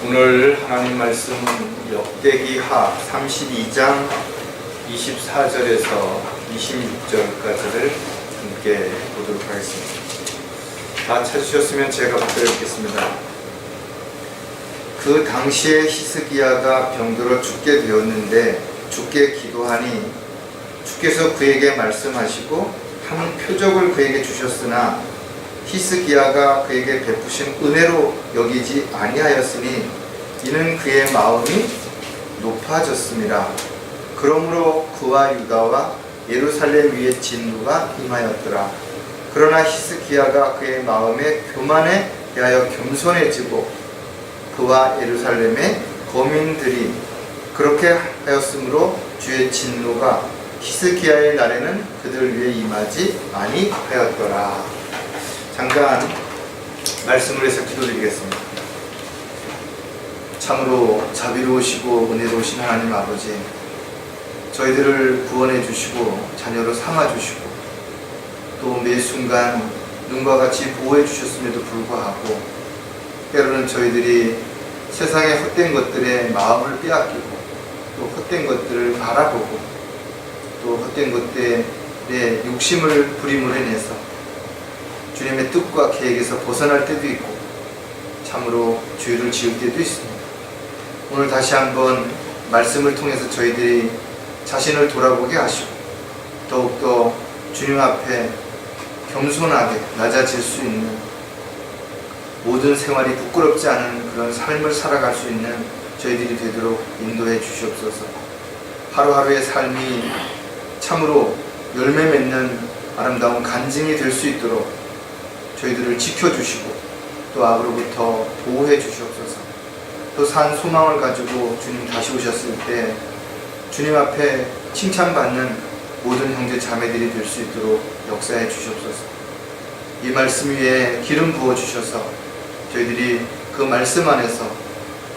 오늘 하나님 말씀은 역대기하 32장 24절에서 26절까지를 함께 보도록 하겠습니다. 다 찾으셨으면 제가 받들어드리겠습니다. 그 당시에 히스기야가 병들어 죽게 되었는데 죽게 기도하니 주께서 그에게 말씀하시고 한 표적을 그에게 주셨으나 히스기야가 그에게 베푸신 은혜로 여기지 아니하였으니 이는 그의 마음이 높아졌습니다. 그러므로 그와 유다와 예루살렘 위에 진노가 임하였더라. 그러나 히스기야가 그의 마음에 교만에 대하여 겸손해지고 그와 예루살렘의 거민들이 그렇게 하였으므로 주의 진노가 히스기야의 날에는 그들 위에 임하지 아니하였더라. 잠깐 말씀을 해서 기도드리겠습니다. 참으로 자비로우시고 은혜로우신 하나님 아버지, 저희들을 구원해 주시고 자녀로 삼아 주시고 또 매 순간 눈과 같이 보호해 주셨음에도 불구하고 때로는 저희들이 세상의 헛된 것들에 마음을 빼앗기고 또 헛된 것들을 바라보고 또 헛된 것들에 욕심을 부림으로 인해서 주님의 뜻과 계획에서 벗어날 때도 있고 참으로 죄를 지을 때도 있습니다. 오늘 다시 한번 말씀을 통해서 저희들이 자신을 돌아보게 하시고 더욱더 주님 앞에 겸손하게 낮아질 수 있는 모든 생활이 부끄럽지 않은 그런 삶을 살아갈 수 있는 저희들이 되도록 인도해 주시옵소서. 하루하루의 삶이 참으로 열매 맺는 아름다운 간증이 될 수 있도록 저희들을 지켜주시고 또 악으로부터 보호해 주시옵소서. 또 산 소망을 가지고 주님 다시 오셨을 때 주님 앞에 칭찬받는 모든 형제 자매들이 될 수 있도록 역사해 주시옵소서. 이 말씀 위에 기름 부어 주셔서 저희들이 그 말씀 안에서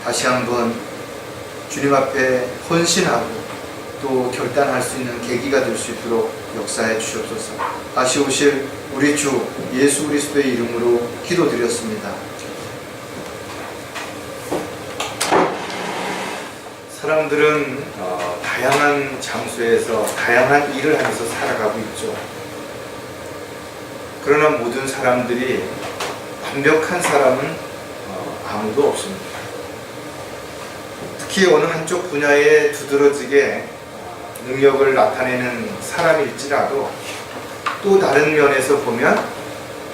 다시 한번 주님 앞에 헌신하고 또 결단할 수 있는 계기가 될 수 있도록 역사해 주시옵소서. 다시 오실 우리 주 예수 그리스도의 이름으로 기도드렸습니다. 사람들은 다양한 장소에서 다양한 일을 하면서 살아가고 있죠. 그러나 모든 사람들이 완벽한 사람은 아무도 없습니다. 특히 어느 한쪽 분야에 두드러지게 능력을 나타내는 사람일지라도 또 다른 면에서 보면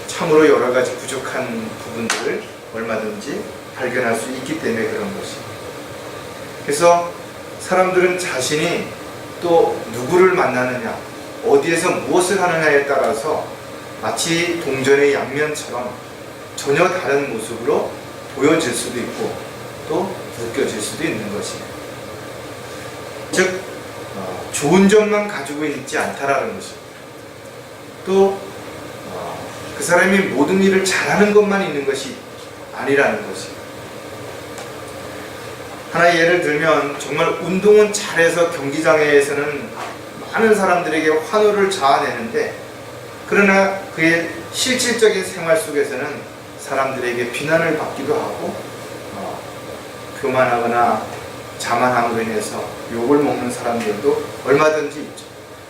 참으로 여러 가지 부족한 부분들을 얼마든지 발견할 수 있기 때문에 그런 것입니다. 그래서 사람들은 자신이 또 누구를 만나느냐, 어디에서 무엇을 하느냐에 따라서 마치 동전의 양면처럼 전혀 다른 모습으로 보여질 수도 있고 또 느껴질 수도 있는 것입니다. 즉 좋은 점만 가지고 있지 않다라는 것입니다. 또 그 사람이 모든 일을 잘하는 것만 있는 것이 아니라는 것입니다. 하나의 예를 들면 정말 운동은 잘해서 경기장에서는 많은 사람들에게 환호를 자아내는데 그러나 그의 실질적인 생활 속에서는 사람들에게 비난을 받기도 하고 교만하거나 자만함으로 인해서 욕을 먹는 사람들도 얼마든지 있죠.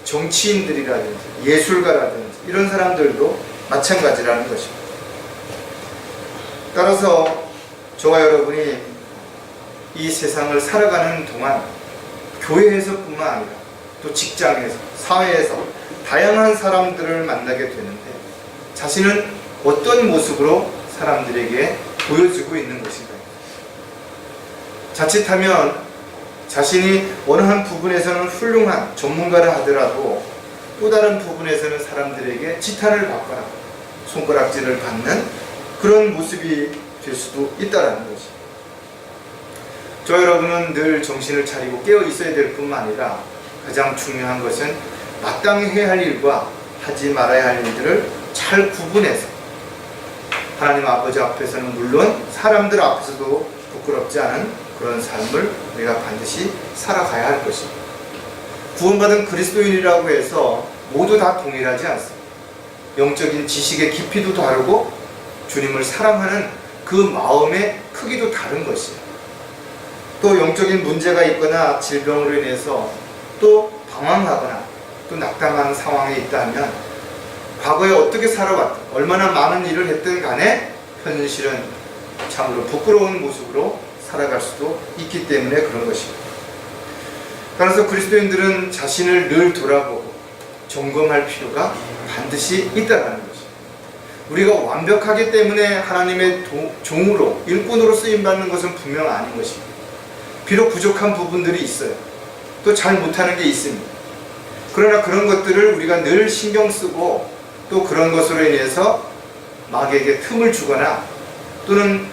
정치인들이라든지 예술가라든지 이런 사람들도 마찬가지라는 것입니다. 따라서 저와 여러분이 이 세상을 살아가는 동안 교회에서뿐만 아니라 또 직장에서, 사회에서 다양한 사람들을 만나게 되는데 자신은 어떤 모습으로 사람들에게 보여지고 있는 것인가? 자칫하면 자신이 어느 한 부분에서는 훌륭한 전문가를 하더라도 또 다른 부분에서는 사람들에게 지탄을 받거나 손가락질을 받는 그런 모습이 될 수도 있다는 것입니다. 저 여러분은 늘 정신을 차리고 깨어 있어야 될 뿐만 아니라 가장 중요한 것은 마땅히 해야 할 일과 하지 말아야 할 일들을 잘 구분해서 하나님 아버지 앞에서는 물론 사람들 앞에서도 부끄럽지 않은 그런 삶을 우리가 반드시 살아가야 할 것입니다. 구원받은 그리스도인이라고 해서 모두 다 동일하지 않습니다. 영적인 지식의 깊이도 다르고 주님을 사랑하는 그 마음의 크기도 다른 것이에요. 또 영적인 문제가 있거나 질병으로 인해서 또 방황하거나 또 낙담하는 상황에 있다면 과거에 어떻게 살아왔든 얼마나 많은 일을 했든 간에 현실은 참으로 부끄러운 모습으로 살아갈 수도 있기 때문에 그런 것입니다. 따라서 그리스도인들은 자신을 늘 돌아보고 점검할 필요가 반드시 있다는 것입니다. 우리가 완벽하기 때문에 하나님의 종으로 일꾼으로 쓰임받는 것은 분명 아닌 것입니다. 비록 부족한 부분들이 있어요. 또 잘 못하는 게 있습니다. 그러나 그런 것들을 우리가 늘 신경 쓰고 또 그런 것으로 인해서 마귀에게 틈을 주거나 또는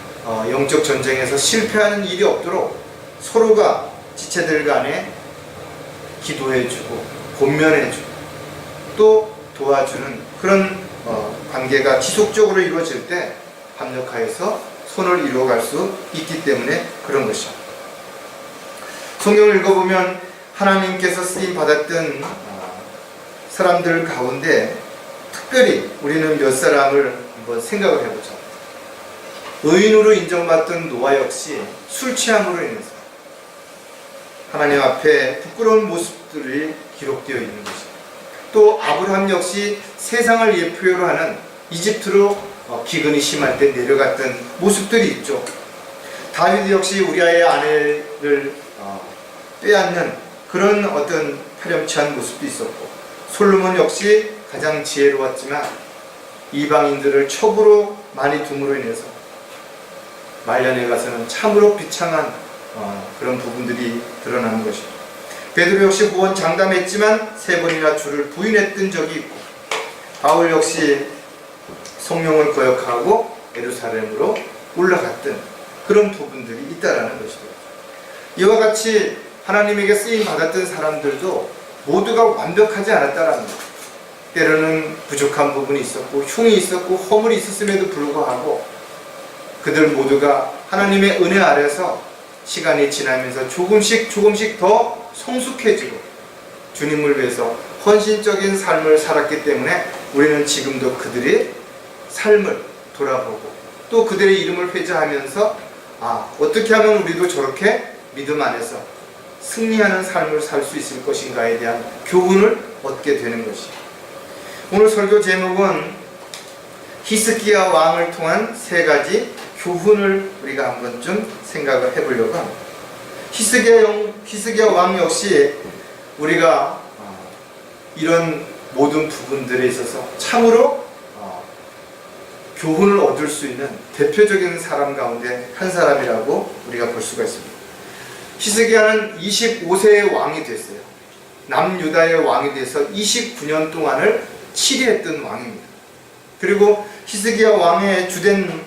영적 전쟁에서 실패하는 일이 없도록 서로가 지체들 간에 기도해주고 권면해주고 또 도와주는 그런 관계가 지속적으로 이루어질 때 합력하여서 선을 이루어갈 수 있기 때문에 그런 것이죠. 성경을 읽어보면 하나님께서 쓰임받았던 사람들 가운데 특별히 우리는 몇 사람을 한번 생각을 해보죠. 의인으로 인정받던 노아 역시 술 취함으로 인해서 하나님 앞에 부끄러운 모습들이 기록되어 있는 것입니다. 또 아브라함 역시 세상을 예표로 하는 이집트로 기근이 심할 때 내려갔던 모습들이 있죠. 다윗 역시 우리아의 아내를 빼앗는 그런 어떤 파렴치한 모습도 있었고, 솔로몬 역시 가장 지혜로웠지만 이방인들을 첩으로 많이 둠으로 인해서 말년에 가서는 참으로 비창한 그런 부분들이 드러나는 것이죠. 베드로 역시 구원 장담했지만 3번이나 주를 부인했던 적이 있고, 바울 역시 성령을 거역하고 예루살렘으로 올라갔던 그런 부분들이 있다라는 것이죠. 이와 같이 하나님에게 쓰임 받았던 사람들도 모두가 완벽하지 않았다라는 것. 때로는 부족한 부분이 있었고 흉이 있었고 허물이 있었음에도 불구하고 그들 모두가 하나님의 은혜 아래서 시간이 지나면서 조금씩 더 성숙해지고 주님을 위해서 헌신적인 삶을 살았기 때문에 우리는 지금도 그들의 삶을 돌아보고 또 그들의 이름을 회자하면서 어떻게 하면 우리도 저렇게 믿음 안에서 승리하는 삶을 살 수 있을 것인가에 대한 교훈을 얻게 되는 것이죠. 오늘 설교 제목은 히스기야 왕을 통한 3가지 교훈을 우리가 한번 좀 생각을 해보려고 합니다. 히스기야 왕 역시 우리가 이런 모든 부분들에 있어서 참으로 교훈을 얻을 수 있는 대표적인 사람 가운데 한 사람이라고 우리가 볼 수가 있습니다. 히스기야는 25세의 왕이 됐어요. 남유다의 왕이 돼서 29년 동안을 치리했던 왕입니다. 그리고 히스기야 왕의 주된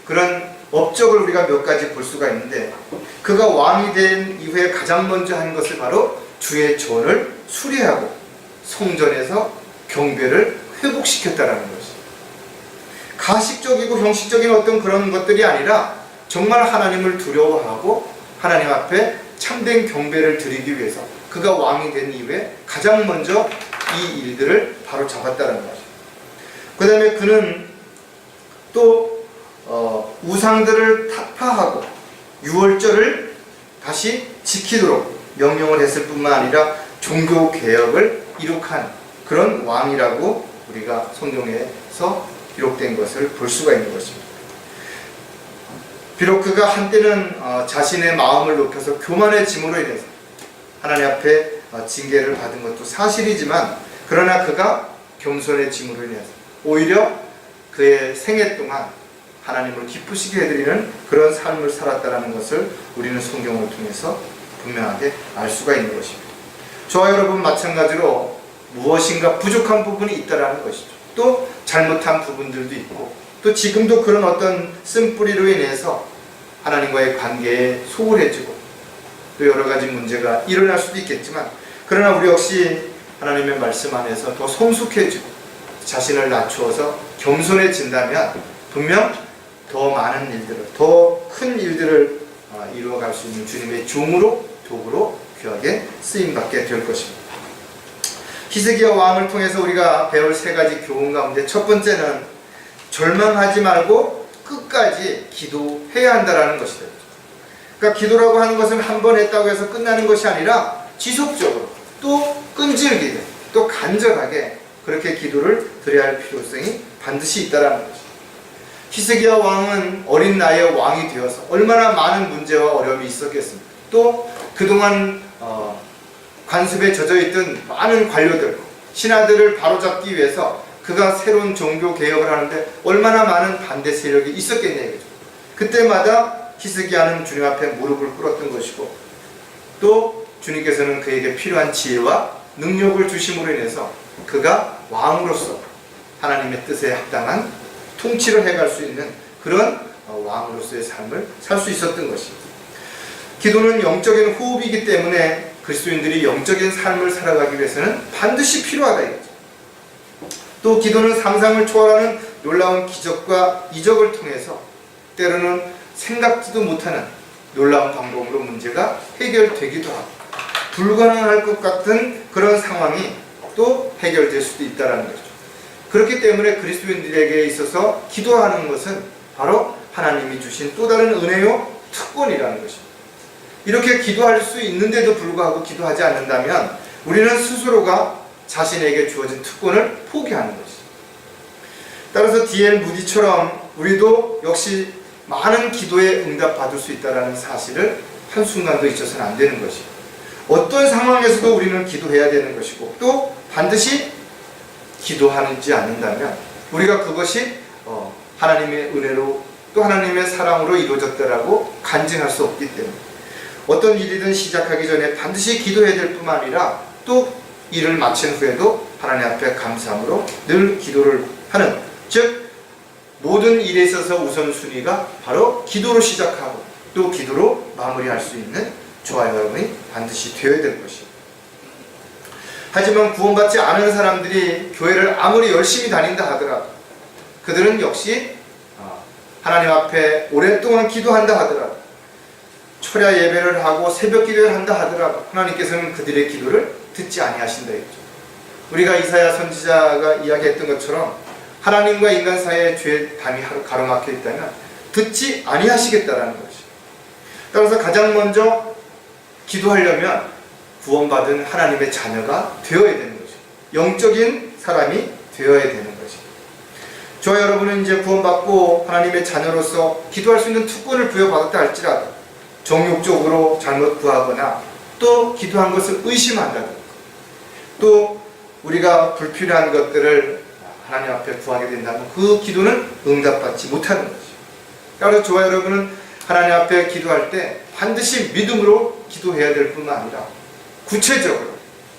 그런 업적을 우리가 몇 가지 볼 수가 있는데, 그가 왕이 된 이후에 가장 먼저 한 것을 바로 주의 전을 수리하고 성전에서 경배를 회복시켰다라는 것이. 가식적이고 형식적인 어떤 그런 것들이 아니라 정말 하나님을 두려워하고 하나님 앞에 참된 경배를 드리기 위해서 그가 왕이 된 이후에 가장 먼저 이 일들을 바로 잡았다는 것이죠. 그 다음에 그는 또 우상들을 타파하고 유월절을 다시 지키도록 명령을 했을 뿐만 아니라 종교개혁을 이룩한 그런 왕이라고 우리가 성경에서 기록된 것을 볼 수가 있는 것입니다. 비록 그가 한때는 자신의 마음을 높여서 교만의 짐으로 인해서 하나님 앞에 징계를 받은 것도 사실이지만, 그러나 그가 겸손의 짐으로 인해서 오히려 그의 생애 동안 하나님을 기쁘시게 해드리는 그런 삶을 살았다는 것을 우리는 성경을 통해서 분명하게 알 수가 있는 것입니다. 저와 여러분 마찬가지로 무엇인가 부족한 부분이 있다는 것이죠. 또 잘못한 부분들도 있고 또 지금도 그런 어떤 쓴뿌리로 인해서 하나님과의 관계에 소홀해지고 또 여러 가지 문제가 일어날 수도 있겠지만, 그러나 우리 역시 하나님의 말씀 안에서 더 성숙해지고 자신을 낮추어서 겸손해진다면 분명 더 많은 일들을, 더 큰 일들을 이루어갈 수 있는 주님의 종으로, 도구로 귀하게 쓰임받게 될 것입니다. 히스기야 왕을 통해서 우리가 배울 3가지 교훈 가운데 첫 번째는 절망하지 말고 끝까지 기도해야 한다는 것이다. 그러니까 기도라고 하는 것은 한 번 했다고 해서 끝나는 것이 아니라 지속적으로 또 끈질기게 또 간절하게 그렇게 기도를 드려야 할 필요성이 반드시 있다는 것이죠. 히스기야 왕은 어린 나이에 왕이 되어서 얼마나 많은 문제와 어려움이 있었겠습니까? 또 그동안 관습에 젖어있던 많은 관료들, 신하들을 바로잡기 위해서 그가 새로운 종교 개혁을 하는데 얼마나 많은 반대 세력이 있었겠냐 이거죠. 그때마다 히스기야는 주님 앞에 무릎을 꿇었던 것이고 또 주님께서는 그에게 필요한 지혜와 능력을 주심으로 인해서 그가 왕으로서 하나님의 뜻에 합당한 통치를 해갈 수 있는 그런 왕으로서의 삶을 살 수 있었던 것입니다. 기도는 영적인 호흡이기 때문에 그리스도인들이 영적인 삶을 살아가기 위해서는 반드시 필요하다 이거죠. 또 기도는 상상을 초월하는 놀라운 기적과 이적을 통해서 때로는 생각지도 못하는 놀라운 방법으로 문제가 해결되기도 하고 불가능할 것 같은 그런 상황이 또 해결될 수도 있다는 거죠. 그렇기 때문에 그리스도인들에게 있어서 기도하는 것은 바로 하나님이 주신 또 다른 은혜요 특권이라는 것입니다. 이렇게 기도할 수 있는데도 불구하고 기도하지 않는다면 우리는 스스로가 자신에게 주어진 특권을 포기하는 것입니다. 따라서 D.L. 무디처럼 우리도 역시 많은 기도에 응답받을 수 있다는 사실을 한순간도 잊어서는 안 되는 것입니다. 어떤 상황에서도 우리는 기도해야 되는 것이고 또 반드시 기도하지 않는다면 우리가 그것이 하나님의 은혜로 또 하나님의 사랑으로 이루어졌다라고 간증할 수 없기 때문에 어떤 일이든 시작하기 전에 반드시 기도해야 될 뿐만 아니라 또 일을 마친 후에도 하나님 앞에 감사함으로 늘 기도를 하는, 즉 모든 일에 있어서 우선순위가 바로 기도로 시작하고 또 기도로 마무리할 수 있는 저와 여러분이 반드시 되어야 될 것입니다. 하지만 구원받지 않은 사람들이 교회를 아무리 열심히 다닌다 하더라도 그들은 역시 하나님 앞에 오랫동안 기도한다 하더라도 철야 예배를 하고 새벽 기도를 한다 하더라도 하나님께서는 그들의 기도를 듣지 아니하신다 했죠. 우리가 이사야 선지자가 이야기했던 것처럼 하나님과 인간 사이에 죄의 담이 가로막혀 있다면 듣지 아니하시겠다라는 것이. 따라서 가장 먼저 기도하려면 구원받은 하나님의 자녀가 되어야 되는 것이죠. 영적인 사람이 되어야 되는 것이죠. 저와 여러분은 이제 구원받고 하나님의 자녀로서 기도할 수 있는 특권을 부여받았다 할지라도 정욕적으로 잘못 구하거나 또 기도한 것을 의심한다든가 또 우리가 불필요한 것들을 하나님 앞에 구하게 된다면 그 기도는 응답받지 못하는 것이죠. 따라서 저와 여러분은 하나님 앞에 기도할 때 반드시 믿음으로 기도해야 될 뿐만 아니라 구체적으로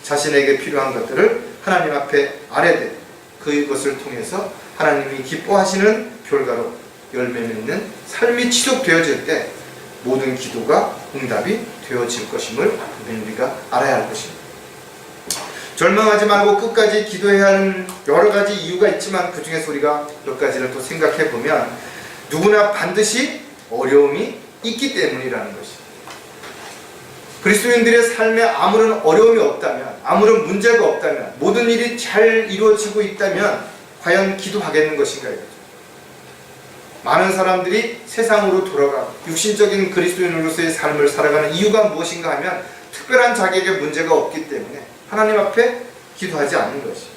자신에게 필요한 것들을 하나님 앞에 아뢰되 그것을 통해서 하나님이 기뻐하시는 결과로 열매 맺는 삶이 지속되어질 때 모든 기도가 응답이 되어질 것임을 우리가 알아야 할 것입니다. 절망하지 말고 끝까지 기도해야 하는 여러 가지 이유가 있지만 그 중에서 우리가 몇 가지를 또 생각해 보면 누구나 반드시 어려움이 있기 때문이라는 것입니다. 그리스도인들의 삶에 아무런 어려움이 없다면, 아무런 문제가 없다면, 모든 일이 잘 이루어지고 있다면 과연 기도하겠는 것인가 이거죠. 많은 사람들이 세상으로 돌아가고 육신적인 그리스도인으로서의 삶을 살아가는 이유가 무엇인가 하면 특별한 자기에게 문제가 없기 때문에 하나님 앞에 기도하지 않는 것이죠.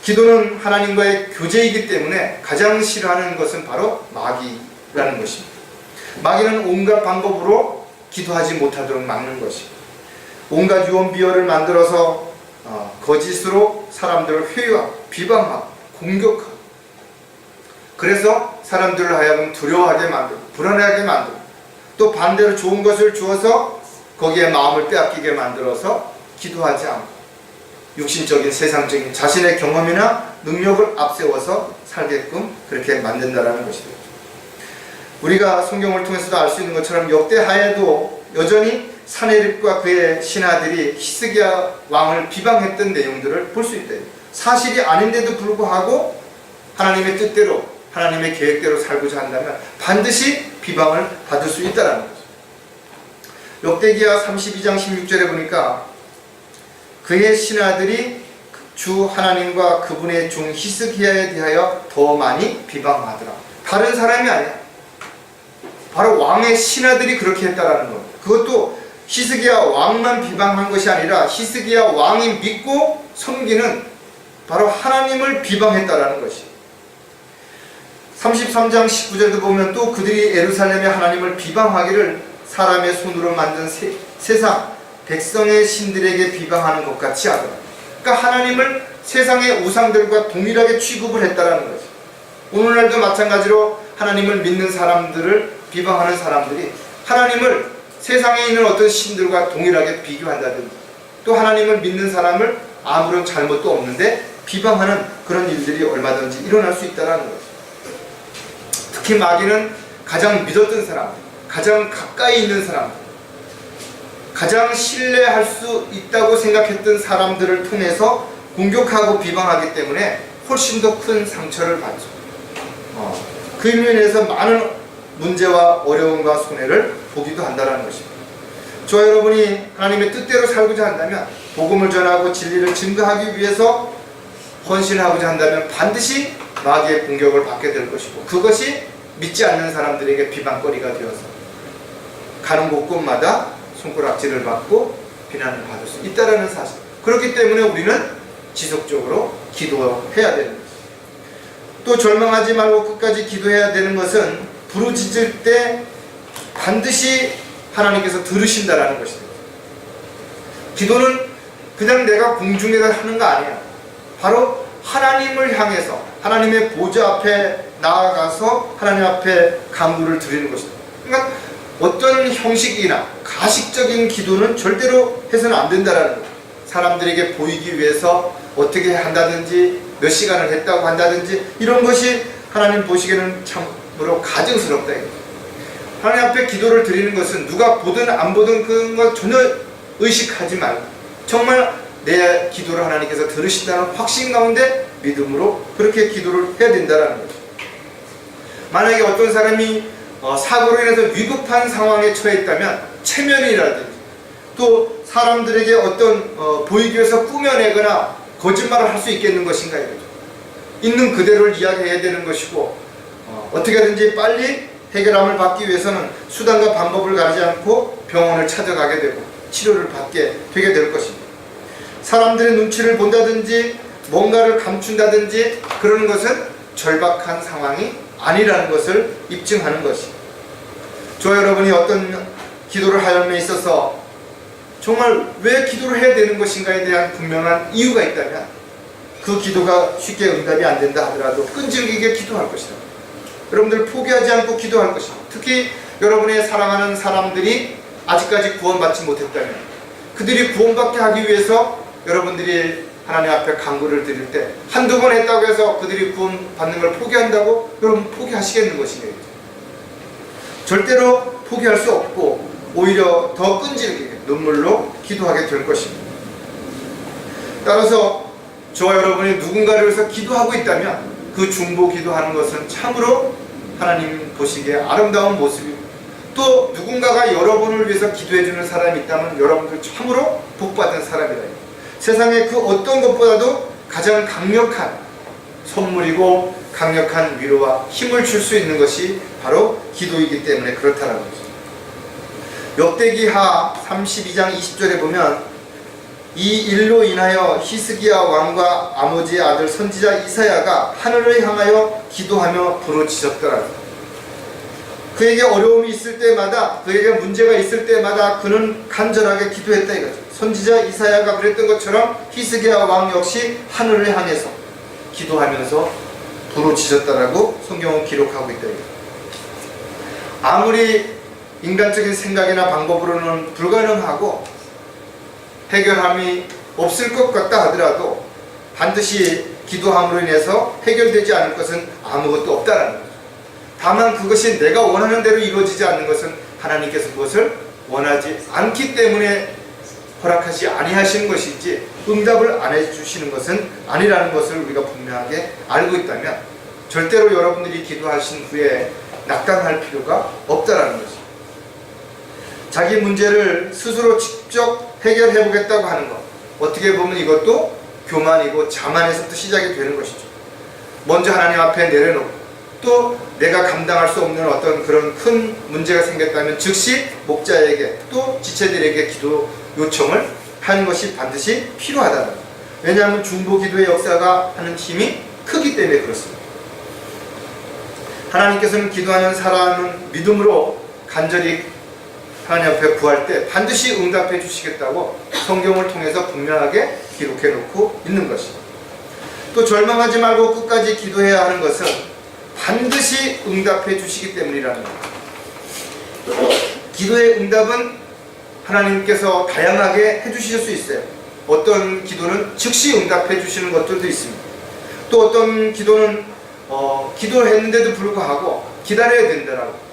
기도는 하나님과의 교제이기 때문에 가장 싫어하는 것은 바로 마귀라는 것입니다. 마귀는 온갖 방법으로 기도하지 못하도록 막는 것입니다. 온갖 유언비어를 만들어서 거짓으로 사람들을 회유하고 비방하고 공격하고 그래서 사람들을 하여금 두려워하게 만들고 불안하게 만들고 또 반대로 좋은 것을 주어서 거기에 마음을 빼앗기게 만들어서 기도하지 않고 육신적인 세상적인 자신의 경험이나 능력을 앞세워서 살게끔 그렇게 만든다라는 것이죠. 우리가 성경을 통해서도 알 수 있는 것처럼 역대하에도 여전히 사네립과 그의 신하들이 히스기야 왕을 비방했던 내용들을 볼 수 있다. 사실이 아닌데도 불구하고 하나님의 뜻대로 하나님의 계획대로 살고자 한다면 반드시 비방을 받을 수 있다는 거죠. 역대기야 32장 16절에 보니까 그의 신하들이 주 하나님과 그분의 종 히스기야에 대하여 더 많이 비방하더라. 다른 사람이 아니야. 바로 왕의 신하들이 그렇게 했다라는 것. 그것도 히스기야 왕만 비방한 것이 아니라 히스기야 왕이 믿고 섬기는 바로 하나님을 비방했다라는 것이. 33장 19절도 보면 또 그들이 예루살렘의 하나님을 비방하기를 사람의 손으로 만든 세상 백성의 신들에게 비방하는 것 같이 하더라. 그러니까 하나님을 세상의 우상들과 동일하게 취급을 했다라는 거죠. 오늘날도 마찬가지로 하나님을 믿는 사람들을 비방하는 사람들이 하나님을 세상에 있는 어떤 신들과 동일하게 비교한다든지, 또 하나님을 믿는 사람을 아무런 잘못도 없는데 비방하는 그런 일들이 얼마든지 일어날 수 있다는 거죠. 특히 마귀는 가장 믿었던 사람, 가장 가까이 있는 사람, 가장 신뢰할 수 있다고 생각했던 사람들을 통해서 공격하고 비방하기 때문에 훨씬 더 큰 상처를 받죠. 그 면에서 많은 문제와 어려움과 손해를 보기도 한다는 것입니다. 저와 여러분이 하나님의 뜻대로 살고자 한다면, 복음을 전하고 진리를 증거하기 위해서 헌신하고자 한다면 반드시 마귀의 공격을 받게 될 것이고, 그것이 믿지 않는 사람들에게 비방거리가 되어서 가는 곳곳마다 손가락질을 받고 비난을 받을 수 있다는 사실. 그렇기 때문에 우리는 지속적으로 기도해야 되는 것입니다. 또 절망하지 말고 끝까지 기도해야 되는 것은 부르짖을 때 반드시 하나님께서 들으신다라는 것입니다. 기도는 그냥 내가 공중에다 하는 거 아니야. 바로 하나님을 향해서 하나님의 보좌 앞에 나아가서 하나님 앞에 간구를 드리는 것입니다. 그러니까 어떤 형식이나 가식적인 기도는 절대로 해서는 안 된다라는 거예요. 사람들에게 보이기 위해서 어떻게 한다든지 몇 시간을 했다고 한다든지 이런 것이 하나님 보시기에는 참으로 가증스럽다. 하나님 앞에 기도를 드리는 것은 누가 보든 안 보든 그런 것 전혀 의식하지 말고 정말 내 기도를 하나님께서 들으신다는 확신 가운데 믿음으로 그렇게 기도를 해야 된다는 거죠. 만약에 어떤 사람이 사고로 인해서 위급한 상황에 처했다면 체면이라든지 또 사람들에게 어떤 보이기 위해서 꾸며내거나 거짓말을 할 수 있겠는 것인가 이거죠. 있는 그대로를 이야기해야 되는 것이고 어떻게 하든지 빨리 해결함을 받기 위해서는 수단과 방법을 가리지 않고 병원을 찾아가게 되고 치료를 받게 되게 될 것입니다. 사람들의 눈치를 본다든지 뭔가를 감춘다든지 그러는 것은 절박한 상황이 아니라는 것을 입증하는 것입니다. 저와 여러분이 어떤 기도를 하염에 있어서 정말 왜 기도를 해야 되는 것인가에 대한 분명한 이유가 있다면 그 기도가 쉽게 응답이 안 된다 하더라도 끈질기게 기도할 것이다. 여러분들 포기하지 않고 기도할 것이다. 특히 여러분의 사랑하는 사람들이 아직까지 구원받지 못했다면 그들이 구원받게 하기 위해서 여러분들이 하나님 앞에 간구를 드릴 때 한두 번 했다고 해서 그들이 구원받는 걸 포기한다고 여러분 포기하시겠는 것이겠죠. 절대로 포기할 수 없고 오히려 더 끈질기게 눈물로 기도하게 될 것입니다. 따라서 저와 여러분이 누군가를 위해서 기도하고 있다면 그 중보 기도하는 것은 참으로 하나님 보시기에 아름다운 모습이고 또 누군가가 여러분을 위해서 기도해주는 사람이 있다면 여러분들 참으로 복받은 사람이다. 세상에 그 어떤 것보다도 가장 강력한 선물이고 강력한 위로와 힘을 줄 수 있는 것이 바로 기도이기 때문에 그렇다는 거죠. 역대기하 32장 20절에 보면 이 일로 인하여 히스기야 왕과 아모지의 아들 선지자 이사야가 하늘을 향하여 기도하며 부르짖었더라. 그에게 어려움이 있을 때마다 그에게 문제가 있을 때마다 그는 간절하게 기도했다 이거죠. 선지자 이사야가 그랬던 것처럼 히스기야 왕 역시 하늘을 향해서 기도하면서 부르짖었다라고 성경은 기록하고 있다 이거죠. 아무리 인간적인 생각이나 방법으로는 불가능하고 해결함이 없을 것 같다 하더라도 반드시 기도함으로 인해서 해결되지 않을 것은 아무것도 없다라는 거죠. 다만 그것이 내가 원하는 대로 이루어지지 않는 것은 하나님께서 그것을 원하지 않기 때문에 허락하지 아니하시는 것이지 응답을 안 해주시는 것은 아니라는 것을 우리가 분명하게 알고 있다면 절대로 여러분들이 기도하신 후에 낙담할 필요가 없다라는 것입니다. 자기 문제를 스스로 직접 해결해 보겠다고 하는 것, 어떻게 보면 이것도 교만이고 자만에서부터 시작이 되는 것이죠. 먼저 하나님 앞에 내려놓고 또 내가 감당할 수 없는 어떤 그런 큰 문제가 생겼다면 즉시 목자에게 또 지체들에게 기도 요청을 하는 것이 반드시 필요하다는 거예요. 왜냐하면 중보기도의 역사가 하는 힘이 크기 때문에 그렇습니다. 하나님께서는 기도하는 사람은 믿음으로 간절히 하나님 앞에 구할 때 반드시 응답해 주시겠다고 성경을 통해서 분명하게 기록해 놓고 있는 것입니다. 또 절망하지 말고 끝까지 기도해야 하는 것은 반드시 응답해 주시기 때문이라는 겁니다. 기도의 응답은 하나님께서 다양하게 해주실 수 있어요. 어떤 기도는 즉시 응답해 주시는 것들도 있습니다. 또 어떤 기도는 기도를 했는데도 불구하고 기다려야 된다라고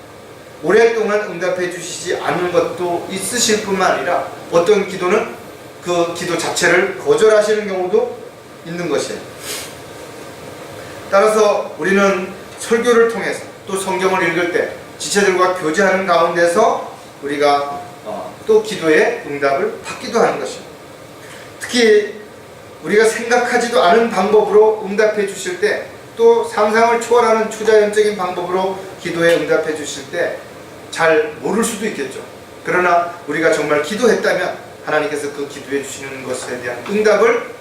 오랫동안 응답해 주시지 않는 것도 있으실 뿐만 아니라 어떤 기도는 그 기도 자체를 거절하시는 경우도 있는 것이에요. 따라서 우리는 설교를 통해서 또 성경을 읽을 때 지체들과 교제하는 가운데서 우리가 또 기도의 응답을 받기도 하는 것입니다. 특히 우리가 생각하지도 않은 방법으로 응답해 주실 때 또 상상을 초월하는 초자연적인 방법으로 기도에 응답해 주실 때 잘 모를 수도 있겠죠. 그러나 우리가 정말 기도했다면 하나님께서 그 기도해 주시는 것에 대한 응답을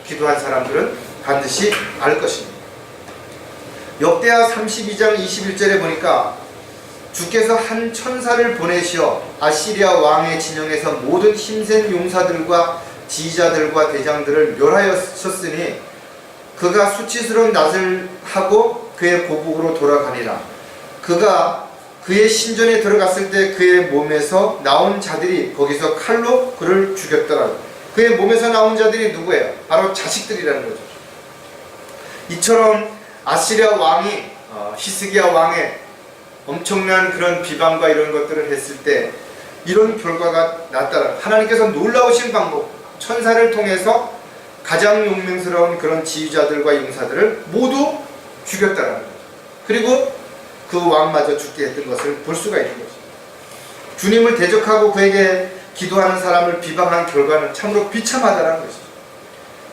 기도한 사람들은 반드시 알 것입니다. 역대하 32장 21절에 보니까 주께서 한 천사를 보내시어 아시리아 왕의 진영에서 모든 힘센 용사들과 지휘자들과 대장들을 멸하였으니 그가 수치스러운 낯을 하고 그의 고국으로 돌아가니라. 그가 그의 신전에 들어갔을 때 그의 몸에서 나온 자들이 거기서 칼로 그를 죽였더라. 그의 몸에서 나온 자들이 누구예요? 바로 자식들이라는 거죠. 이처럼 아시리아 왕이 히스기야 왕의 엄청난 그런 비방과 이런 것들을 했을 때 이런 결과가 났다라. 하나님께서 놀라우신 방법, 천사를 통해서 가장 용맹스러운 그런 지휘자들과 용사들을 모두 죽였다라는 거죠. 그리고 그 왕마저 죽게 했던 것을 볼 수가 있는 거죠. 주님을 대적하고 그에게 기도하는 사람을 비방한 결과는 참으로 비참하다는 것이죠.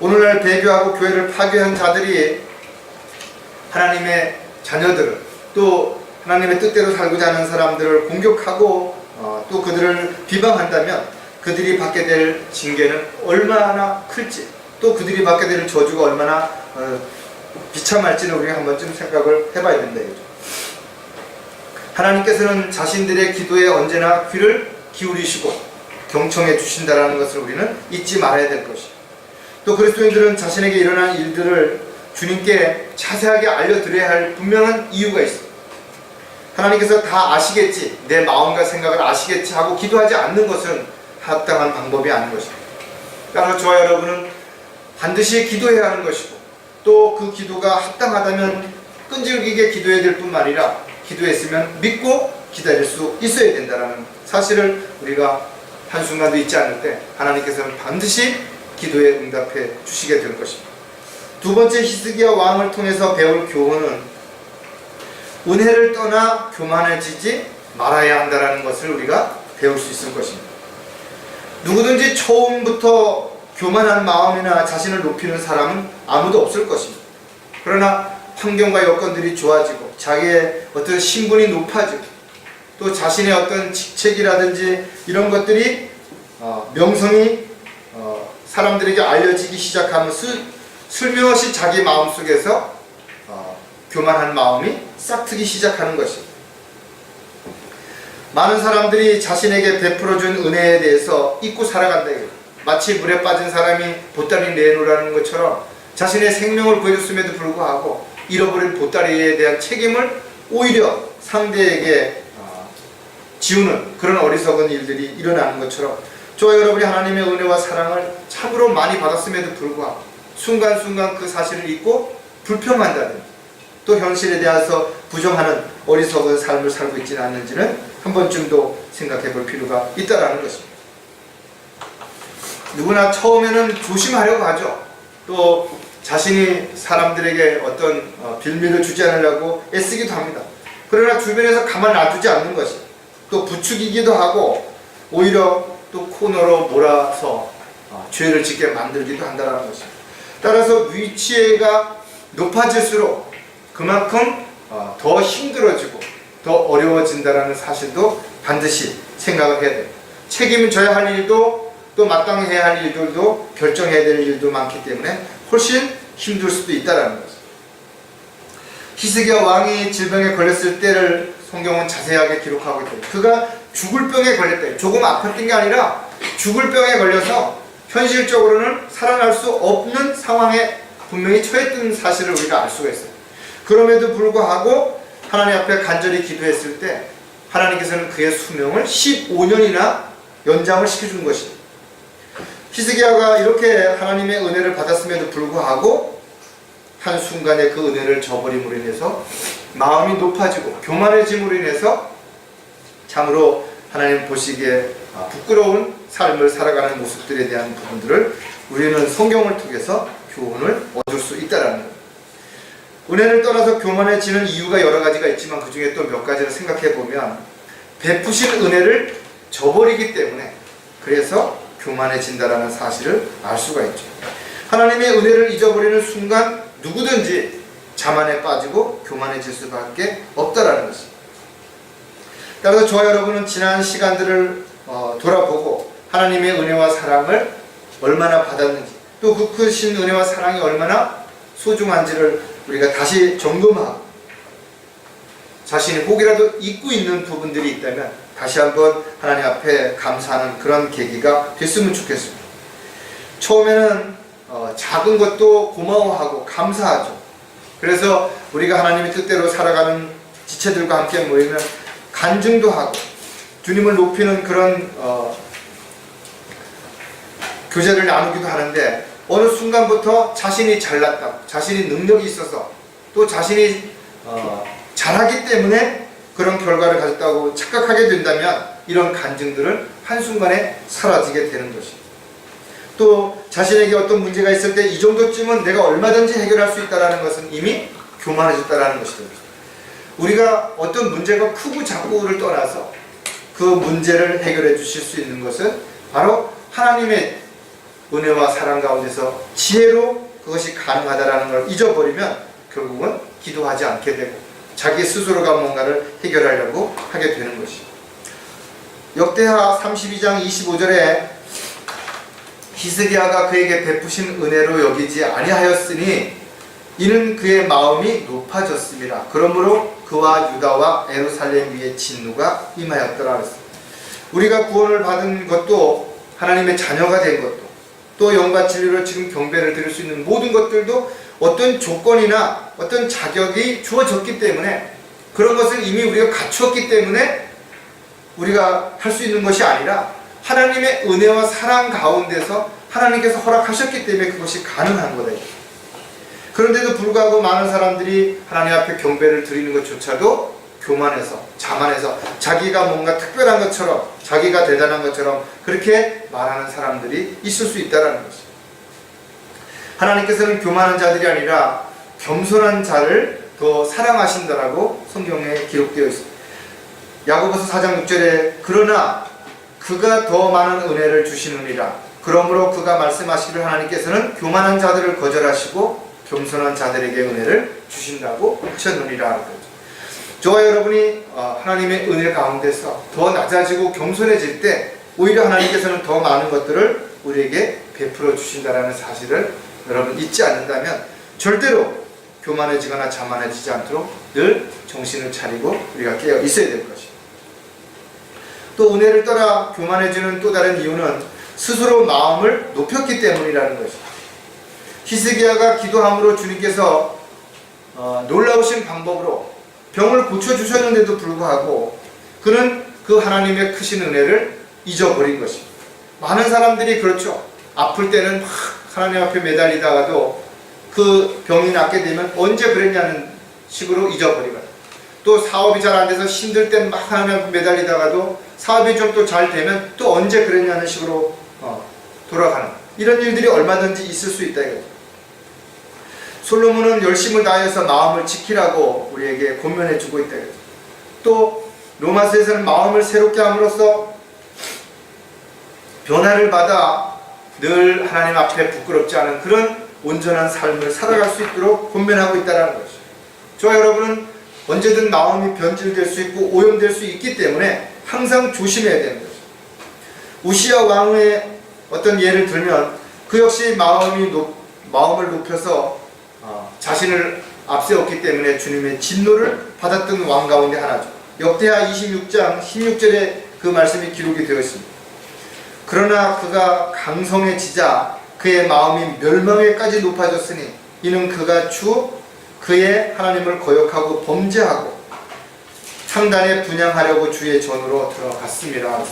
오늘날 배교하고 교회를 파괴한 자들이 하나님의 자녀들을 또 하나님의 뜻대로 살고자 하는 사람들을 공격하고 또 그들을 비방한다면 그들이 받게 될 징계는 얼마나 클지 또 그들이 받게 될 저주가 얼마나 비참할지는 우리가 한 번쯤 생각을 해봐야 된다 이거죠. 하나님께서는 자신들의 기도에 언제나 귀를 기울이시고 경청해 주신다는 것을 우리는 잊지 말아야 될 것이에요. 또 그리스도인들은 자신에게 일어난 일들을 주님께 자세하게 알려드려야 할 분명한 이유가 있습니다. 하나님께서 다 아시겠지, 내 마음과 생각을 아시겠지 하고 기도하지 않는 것은 합당한 방법이 아닌 것입니다. 따라서 저와 여러분은 반드시 기도해야 하는 것이고 또 그 기도가 합당하다면 끈질기게 기도해야 될 뿐만 아니라 기도했으면 믿고 기다릴 수 있어야 된다는 사실을 우리가 한순간도 잊지 않을 때 하나님께서는 반드시 기도에 응답해 주시게 될 것입니다. 두 번째 히스기야 왕을 통해서 배울 교훈은 은혜를 떠나 교만해지지 말아야 한다는 것을 우리가 배울 수 있을 것입니다. 누구든지 처음부터 교만한 마음이나 자신을 높이는 사람은 아무도 없을 것입니다. 그러나 환경과 여건들이 좋아지고 자기의 어떤 신분이 높아지고 또 자신의 어떤 직책이라든지 이런 것들이 명성이 사람들에게 알려지기 시작하면 슬며시 자기 마음속에서 교만한 마음이 싹트기 시작하는 것입니다. 많은 사람들이 자신에게 베풀어준 은혜에 대해서 잊고 살아간다. 마치 물에 빠진 사람이 보따리 내놓으라는 것처럼 자신의 생명을 구해줬음에도 불구하고 잃어버린 보따리에 대한 책임을 오히려 상대에게 지우는 그런 어리석은 일들이 일어나는 것처럼 저와 여러분이 하나님의 은혜와 사랑을 참으로 많이 받았음에도 불구하고 순간순간 그 사실을 잊고 불평한다든지 또 현실에 대해서 부정하는 어리석은 삶을 살고 있지는 않는지는 한 번쯤도 생각해 볼 필요가 있다는 것입니다. 누구나 처음에는 조심하려고 하죠. 또 자신이 사람들에게 어떤 빌미를 주지 않으려고 애쓰기도 합니다. 그러나 주변에서 가만 놔두지 않는 것이 또 부추기기도 하고 오히려 또 코너로 몰아서 죄를 짓게 만들기도 한다는 것입니다. 따라서 위치가 높아질수록 그만큼 더 힘들어지고 더 어려워진다는 사실도 반드시 생각을 해야 돼요. 책임을 져야 할 일도 또 마땅히 해야 할 일들도 결정해야 될 일도 많기 때문에 훨씬 힘들 수도 있다는 거죠. 히스기야 왕이 질병에 걸렸을 때를 성경은 자세하게 기록하고 있대요. 그가 죽을 병에 걸렸대요. 조금 아팠던 게 아니라 죽을 병에 걸려서 현실적으로는 살아날 수 없는 상황에 분명히 처했던 사실을 우리가 알 수가 있어요. 그럼에도 불구하고 하나님 앞에 간절히 기도했을 때 하나님께서는 그의 수명을 15년이나 연장을 시켜준 것입니다. 히스기야가 이렇게 하나님의 은혜를 받았음에도 불구하고 한순간에 그 은혜를 저버림으로 인해서 마음이 높아지고 교만해짐으로 인해서 참으로 하나님 보시기에 부끄러운 삶을 살아가는 모습들에 대한 부분들을 우리는 성경을 통해서 교훈을 얻을 수 있다는 것. 은혜를 떠나서 교만해지는 이유가 여러 가지가 있지만 그 중에 또 몇 가지를 생각해 보면 베푸신 은혜를 저버리기 때문에 그래서 교만해진다라는 사실을 알 수가 있죠. 하나님의 은혜를 잊어버리는 순간 누구든지 자만에 빠지고 교만해질 수밖에 없다라는 것입니다. 따라서 저와 여러분은 지난 시간들을 돌아보고 하나님의 은혜와 사랑을 얼마나 받았는지 또 그 크신 은혜와 사랑이 얼마나 소중한지를 우리가 다시 점검하고 자신이 혹이라도 잊고 있는 부분들이 있다면 다시 한번 하나님 앞에 감사하는 그런 계기가 됐으면 좋겠습니다. 처음에는 작은 것도 고마워하고 감사하죠. 그래서 우리가 하나님의 뜻대로 살아가는 지체들과 함께 모이면 간증도 하고 주님을 높이는 그런 교제를 나누기도 하는데 어느 순간부터 자신이 잘났다, 자신이 능력이 있어서 또 자신이 잘하기 때문에 그런 결과를 가졌다고 착각하게 된다면 이런 간증들은 한순간에 사라지게 되는 것입니다. 또 자신에게 어떤 문제가 있을 때 이 정도쯤은 내가 얼마든지 해결할 수 있다는 것은 이미 교만해졌다는 것입니다. 우리가 어떤 문제가 크고 작고를 떠나서 그 문제를 해결해 주실 수 있는 것은 바로 하나님의 은혜와 사랑 가운데서 지혜로 그것이 가능하다는 걸 잊어버리면 결국은 기도하지 않게 되고 자기 스스로가 뭔가를 해결하려고 하게 되는 것입니다. 역대하 32장 25절에 히스기야가 그에게 베푸신 은혜로 여기지 아니하였으니 이는 그의 마음이 높아졌습니다. 그러므로 그와 유다와 예루살렘 위에 진노가 임하였더라 그랬습니다. 우리가 구원을 받은 것도 하나님의 자녀가 된 것도 또 영과 진리로 지금 경배를 드릴 수 있는 모든 것들도 어떤 조건이나 어떤 자격이 주어졌기 때문에 그런 것을 이미 우리가 갖추었기 때문에 우리가 할 수 있는 것이 아니라 하나님의 은혜와 사랑 가운데서 하나님께서 허락하셨기 때문에 그것이 가능한 거다. 그런데도 불구하고 많은 사람들이 하나님 앞에 경배를 드리는 것조차도 교만해서 자만해서 자기가 뭔가 특별한 것처럼 자기가 대단한 것처럼 그렇게 말하는 사람들이 있을 수 있다는 것입니다. 하나님께서는 교만한 자들이 아니라 겸손한 자를 더 사랑하신다라고 성경에 기록되어 있습니다. 야고보서 4장 6절에 그러나 그가 더 많은 은혜를 주시느니라. 그러므로 그가 말씀하시기를 하나님께서는 교만한 자들을 거절하시고 겸손한 자들에게 은혜를 주신다고 하셨느니라. 저와 여러분이 하나님의 은혜 가운데서 더 낮아지고 겸손해질 때 오히려 하나님께서는 더 많은 것들을 우리에게 베풀어 주신다는 사실을 여러분 잊지 않는다면 절대로 교만해지거나 자만해지지 않도록 늘 정신을 차리고 우리가 깨어 있어야 될 것입니다. 또 은혜를 떠나 교만해지는 또 다른 이유는 스스로 마음을 높였기 때문이라는 것입니다. 히스기야가 기도함으로 주님께서 놀라우신 방법으로 병을 고쳐주셨는데도 불구하고 그는 그 하나님의 크신 은혜를 잊어버린 것입니다. 많은 사람들이 그렇죠. 아플 때는 막 하나님 앞에 매달리다가도 그 병이 낫게 되면 언제 그랬냐는 식으로 잊어버리거나 또 사업이 잘 안 돼서 힘들 땐 막 하나님 앞에 매달리다가도 사업이 좀 또 잘 되면 또 언제 그랬냐는 식으로 돌아가는 이런 일들이 얼마든지 있을 수 있다 이거죠. 솔로몬은 열심을 다해서 마음을 지키라고 우리에게 권면해 주고 있다 이거죠. 또 로마서에서는 마음을 새롭게 함으로써 변화를 받아 늘 하나님 앞에 부끄럽지 않은 그런 온전한 삶을 살아갈 수 있도록 권면하고 있다는 것이죠. 저와 여러분은 언제든 마음이 변질될 수 있고 오염될 수 있기 때문에 항상 조심해야 되는 거죠. 우시야 왕의 어떤 예를 들면 그 역시 마음을 높여서 자신을 앞세웠기 때문에 주님의 진노를 받았던 왕 가운데 하나죠. 역대하 26장 16절에 그 말씀이 기록이 되어 있습니다. 그러나 그가 강성해지자 그의 마음이 멸망에까지 높아졌으니 이는 그가 그의 하나님을 거역하고 범죄하고 창단에 분향하려고 주의 전으로 들어갔습니다.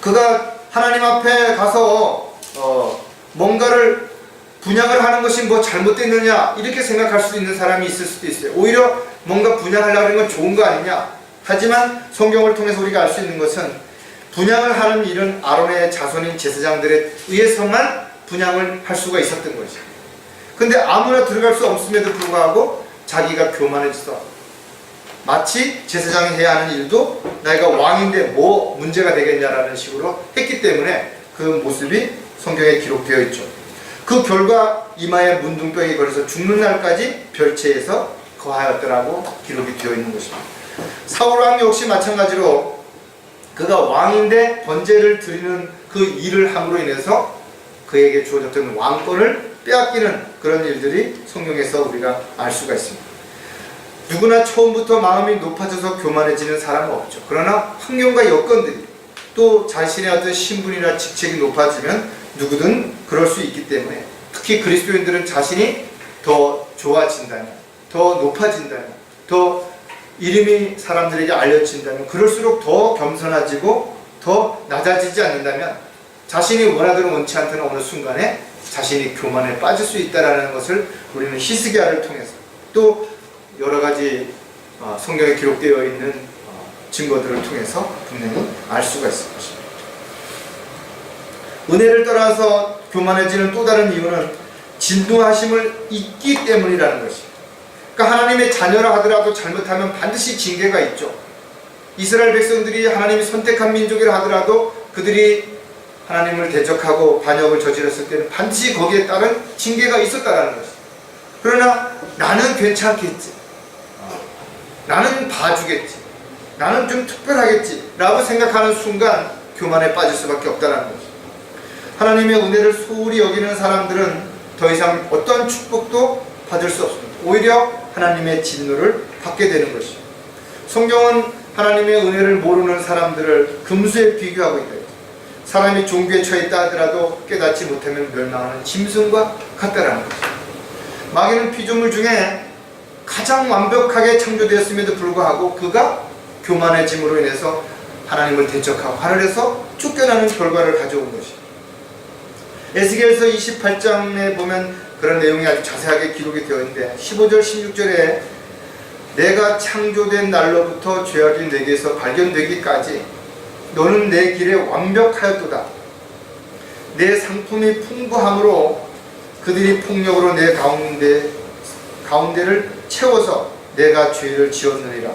그가 하나님 앞에 가서 뭔가를 분향을 하는 것이 뭐 잘못됐느냐 이렇게 생각할 수 있는 사람이 있을 수도 있어요. 오히려 뭔가 분향하려고 하는 건 좋은 거 아니냐. 하지만 성경을 통해서 우리가 알 수 있는 것은 분향을 하는 일은 아론의 자손인 제사장들에 의해서만 분향을 할 수가 있었던 것이죠. 근데 아무나 들어갈 수 없음에도 불구하고 자기가 교만해져서 마치 제사장이 해야 하는 일도 내가 왕인데 뭐 문제가 되겠냐라는 식으로 했기 때문에 그 모습이 성경에 기록되어 있죠. 그 결과 이마에 문둥병이 걸려서 죽는 날까지 별채에서 거하였더라고 기록이 되어 있는 것입니다. 사울 왕 역시 마찬가지로 그가 왕인데 번제를 드리는 그 일을 함으로 인해서 그에게 주어졌던 왕권을 빼앗기는 그런 일들이 성경에서 우리가 알 수가 있습니다. 누구나 처음부터 마음이 높아져서 교만해지는 사람은 없죠. 그러나 환경과 여건들이 또 자신의 어떤 신분이나 직책이 높아지면 누구든 그럴 수 있기 때문에 특히 그리스도인들은 자신이 더 좋아진다면, 더 높아진다면, 더 이름이 사람들에게 알려진다면 그럴수록 더 겸손해지고 더 낮아지지 않는다면 자신이 원하든 원치 않든 어느 순간에 자신이 교만에 빠질 수 있다는 것을 우리는 히스기야를 통해서 또 여러 가지 성경에 기록되어 있는 증거들을 통해서 분명히 알 수가 있을 것입니다. 은혜를 떠나서 교만해지는 또 다른 이유는 진노하심을 잊기 때문이라는 것입니다. 그러니까 하나님의 자녀라 하더라도 잘못하면 반드시 징계가 있죠. 이스라엘 백성들이 하나님이 선택한 민족이라 하더라도 그들이 하나님을 대적하고 반역을 저질렀을 때는 반드시 거기에 따른 징계가 있었다라는 것입니다. 그러나 나는 괜찮겠지, 나는 봐주겠지, 나는 좀 특별하겠지 라고 생각하는 순간 교만에 빠질 수밖에 없다는 것입니다. 하나님의 은혜를 소홀히 여기는 사람들은 더 이상 어떤 축복도 받을 수 없습니다. 오히려 하나님의 진노를 받게 되는 것입니다. 성경은 하나님의 은혜를 모르는 사람들을 금수에 비교하고 있다. 사람이 종교에 처해 있다 하더라도 깨닫지 못하면 멸망하는 짐승과 같다라는 것입니다. 마귀는 피조물 중에 가장 완벽하게 창조되었음에도 불구하고 그가 교만해짐으로 인해서 하나님을 대적하고 하늘에서 쫓겨나는 결과를 가져온 것입니다. 에스겔서 28장에 보면 그런 내용이 아주 자세하게 기록이 되어 있는데 15절 16절에 내가 창조된 날로부터 죄악이 내게서 발견되기까지 너는 내 길에 완벽하였도다. 내 상품이 풍부함으로 그들이 폭력으로 내 가운데를 채워서 내가 죄를 지었느니라.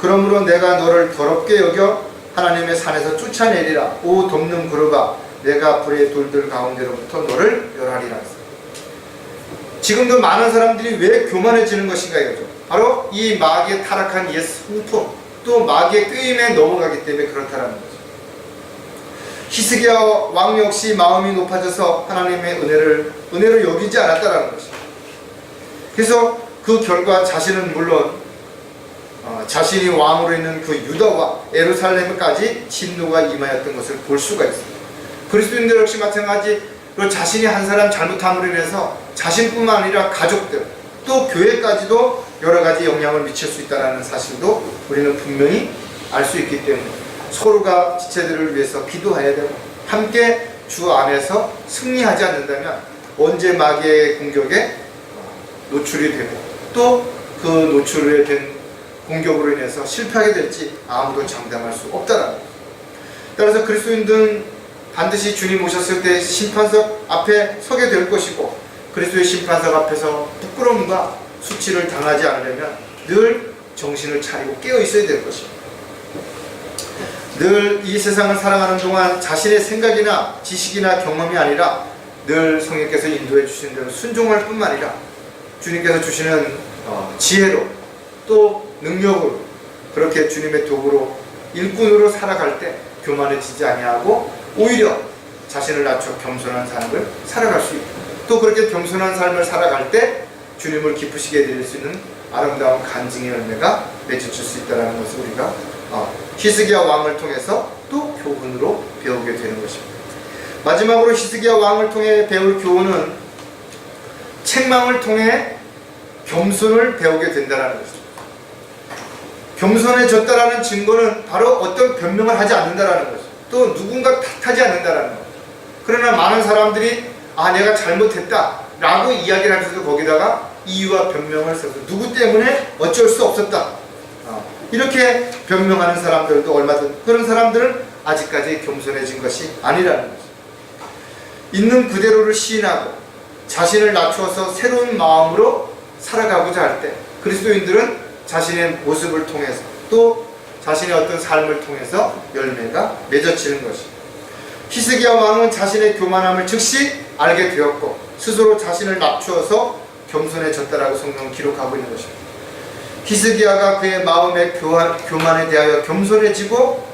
그러므로 내가 너를 더럽게 여겨 하나님의 산에서 쫓아내리라. 오 덮는 그루가 내가 불의 돌들 가운데로부터 너를 멸하리라. 지금도 많은 사람들이 왜 교만해지는 것인가 이거죠. 바로 이 마귀의 타락한 옛 성품 또 마귀의 꾀임에 넘어가기 때문에 그렇다는 거죠. 히스기야 왕 역시 마음이 높아져서 하나님의 은혜를 여기지 않았다는 것입니다. 그래서 그 결과 자신은 물론 자신이 왕으로 있는 그 유다와 예루살렘까지 진노가 임하였던 것을 볼 수가 있습니다. 그리스도인들 역시 마찬가지로 자신이 한 사람 잘못함으로 인해서 자신뿐만 아니라 가족들 또 교회까지도 여러 가지 영향을 미칠 수 있다는 사실도 우리는 분명히 알 수 있기 때문에 서로가 지체들을 위해서 기도해야 되고 함께 주 안에서 승리하지 않는다면 언제 마귀의 공격에 노출이 되고 또 그 노출에 된 공격으로 인해서 실패하게 될지 아무도 장담할 수 없다는 거예요. 따라서 그리스도인들은 반드시 주님 오셨을 때 심판석 앞에 서게 될 것이고 그리스도의 심판석 앞에서 부끄러움과 수치를 당하지 않으려면 늘 정신을 차리고 깨어 있어야 될 것입니다. 늘 이 세상을 살아가는 동안 자신의 생각이나 지식이나 경험이 아니라 늘 성령께서 인도해 주시는 대로 순종할 뿐만 아니라 주님께서 주시는 지혜로 또 능력으로 그렇게 주님의 도구로 일꾼으로 살아갈 때 교만해지지 아니하고 오히려 자신을 낮춰 겸손한 삶을 살아갈 수 있고, 또 그렇게 겸손한 삶을 살아갈 때 주님을 기쁘시게 드릴 수 있는 아름다운 간증의 열매가 맺어질 수 있다는 것을 우리가 히스기야 왕을 통해서 또 교훈으로 배우게 되는 것입니다. 마지막으로 히스기야 왕을 통해 배울 교훈은 책망을 통해 겸손을 배우게 된다는 것입니다. 겸손해졌다라는 증거는 바로 어떤 변명을 하지 않는다라는 거죠. 또 누군가 탓하지 않는다라는 거죠. 그러나 많은 사람들이 내가 잘못했다 라고 이야기를 하면서도 거기다가 이유와 변명을 써서 누구 때문에 어쩔 수 없었다 이렇게 변명하는 사람들도 얼마든, 그런 사람들은 아직까지 겸손해진 것이 아니라는 거죠. 있는 그대로를 시인하고 자신을 낮추어서 새로운 마음으로 살아가고자 할 때 그리스도인들은 자신의 모습을 통해서 또 자신의 어떤 삶을 통해서 열매가 맺어지는 것입니다. 히스기야 왕은 자신의 교만함을 즉시 알게 되었고 스스로 자신을 낮추어서 겸손해졌다라고 성경은 기록하고 있는 것입니다. 히스기야가 그의 마음의 교만에 대하여 겸손해지고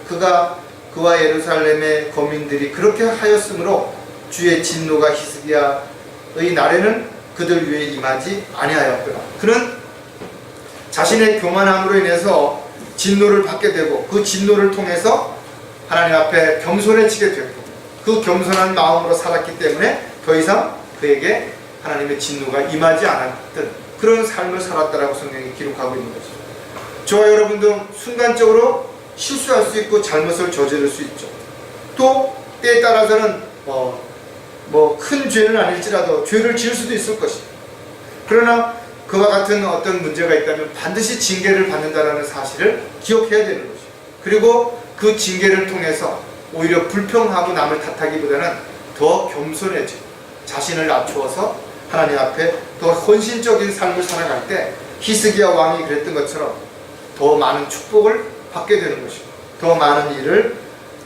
그와 예루살렘의 거민들이 그렇게 하였으므로 주의 진노가 히스기야의 날에는 그들 위에 임하지 아니하였더라. 그는 자신의 교만함으로 인해서 진노를 받게 되고 그 진노를 통해서 하나님 앞에 겸손해지게 되었고 그 겸손한 마음으로 살았기 때문에 더 이상 그에게 하나님의 진노가 임하지 않았던 그런 삶을 살았다라고 성경이 기록하고 있는 것입니다. 저와 여러분도 순간적으로 실수할 수 있고 잘못을 저지를 수 있죠. 또 때에 따라서는 큰 죄는 아닐지라도 죄를 지을 수도 있을 것입니다. 그러나 그와 같은 어떤 문제가 있다면 반드시 징계를 받는다는 사실을 기억해야 되는 것입니다. 그리고 그 징계를 통해서 오히려 불평하고 남을 탓하기보다는 더 겸손해지고 자신을 낮추어서 하나님 앞에 더 헌신적인 삶을 살아갈 때 히스기야 왕이 그랬던 것처럼 더 많은 축복을 받게 되는 것입니다. 더 많은 일을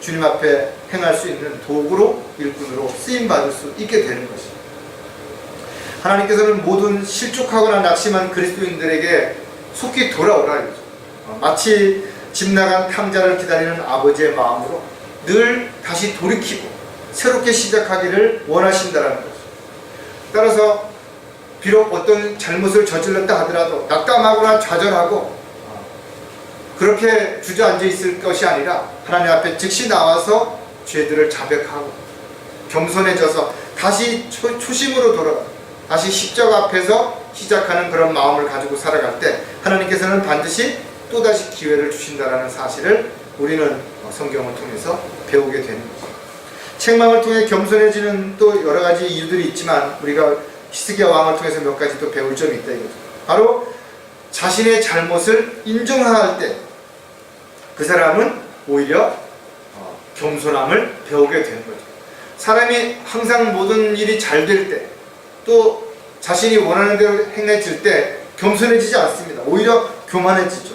주님 앞에 행할 수 있는 도구로 일꾼으로 쓰임받을 수 있게 되는 것입니다. 하나님께서는 모든 실족하거나 낙심한 그리스도인들에게 속히 돌아오라 이거죠. 마치 집 나간 탕자를 기다리는 아버지의 마음으로 늘 다시 돌이키고 새롭게 시작하기를 원하신다는 거죠. 따라서 비록 어떤 잘못을 저질렀다 하더라도 낙담하거나 좌절하고 그렇게 주저앉아 있을 것이 아니라 하나님 앞에 즉시 나와서 죄들을 자백하고 겸손해져서 다시 초심으로 돌아가 다시 십자가 앞에서 시작하는 그런 마음을 가지고 살아갈 때 하나님께서는 반드시 또다시 기회를 주신다는 사실을 우리는 성경을 통해서 배우게 되는 것입니다. 책망을 통해 겸손해지는 또 여러 가지 이유들이 있지만 우리가 히스기야 왕을 통해서 몇 가지 또 배울 점이 있다 이거죠. 바로 자신의 잘못을 인정할 때 그 사람은 오히려 겸손함을 배우게 되는 거죠. 사람이 항상 모든 일이 잘 될 때 또 자신이 원하는 대로 행해질 때 겸손해지지 않습니다. 오히려 교만해지죠.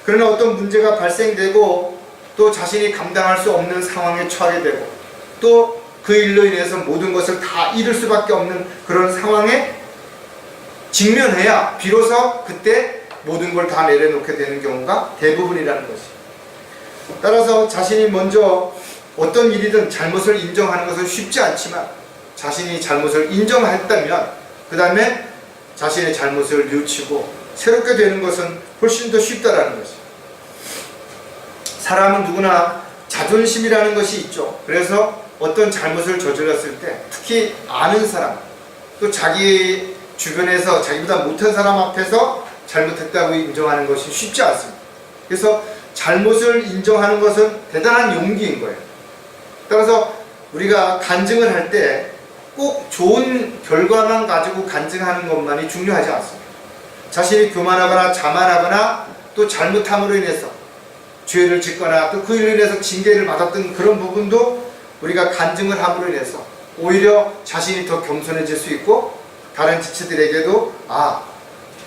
그러나 어떤 문제가 발생되고 또 자신이 감당할 수 없는 상황에 처하게 되고 또 그 일로 인해서 모든 것을 다 잃을 수밖에 없는 그런 상황에 직면해야 비로소 그때 모든 걸 다 내려놓게 되는 경우가 대부분이라는 것이. 따라서 자신이 먼저 어떤 일이든 잘못을 인정하는 것은 쉽지 않지만 자신이 잘못을 인정했다면 그 다음에 자신의 잘못을 뉘우치고 새롭게 되는 것은 훨씬 더 쉽다라는 것이. 사람은 누구나 자존심이라는 것이 있죠. 그래서 어떤 잘못을 저질렀을 때 특히 아는 사람 또 자기 주변에서 자기보다 못한 사람 앞에서 잘못했다고 인정하는 것이 쉽지 않습니다. 그래서 잘못을 인정하는 것은 대단한 용기인 거예요. 따라서 우리가 간증을 할 때 꼭 좋은 결과만 가지고 간증하는 것만이 중요하지 않습니다. 자신이 교만하거나 자만하거나 또 잘못함으로 인해서 죄를 짓거나 또 그 일로 인해서 징계를 받았던 그런 부분도 우리가 간증을 함으로 인해서 오히려 자신이 더 겸손해질 수 있고 다른 지체들에게도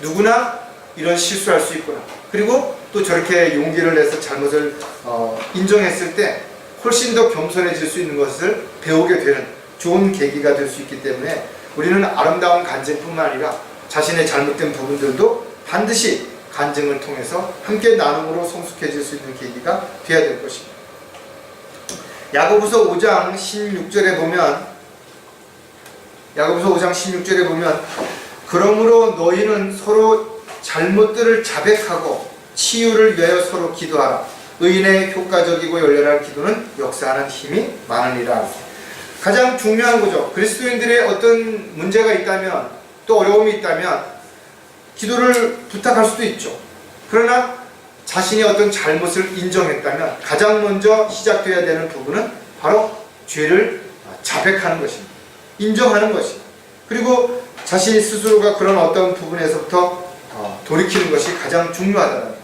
누구나 이런 실수할 수 있구나. 그리고 또 저렇게 용기를 내서 잘못을 인정했을 때 훨씬 더 겸손해질 수 있는 것을 배우게 되는 좋은 계기가 될 수 있기 때문에 우리는 아름다운 간증뿐만 아니라 자신의 잘못된 부분들도 반드시 간증을 통해서 함께 나눔으로 성숙해질 수 있는 계기가 되어야 될 것입니다. 야고보서 5장 16절에 보면 그러므로 너희는 서로 잘못들을 자백하고 치유를 위하여 서로 기도하라. 의인의 효과적이고 열렬한 기도는 역사하는 힘이 많으니라. 가장 중요한 거죠. 그리스도인들의 어떤 문제가 있다면, 또 어려움이 있다면 기도를 부탁할 수도 있죠. 그러나 자신이 어떤 잘못을 인정했다면 가장 먼저 시작되어야 되는 부분은 바로 죄를 자백하는 것입니다. 인정하는 것입니다. 그리고 자신 스스로가 그런 어떤 부분에서부터 돌이키는 것이 가장 중요하다는 거죠.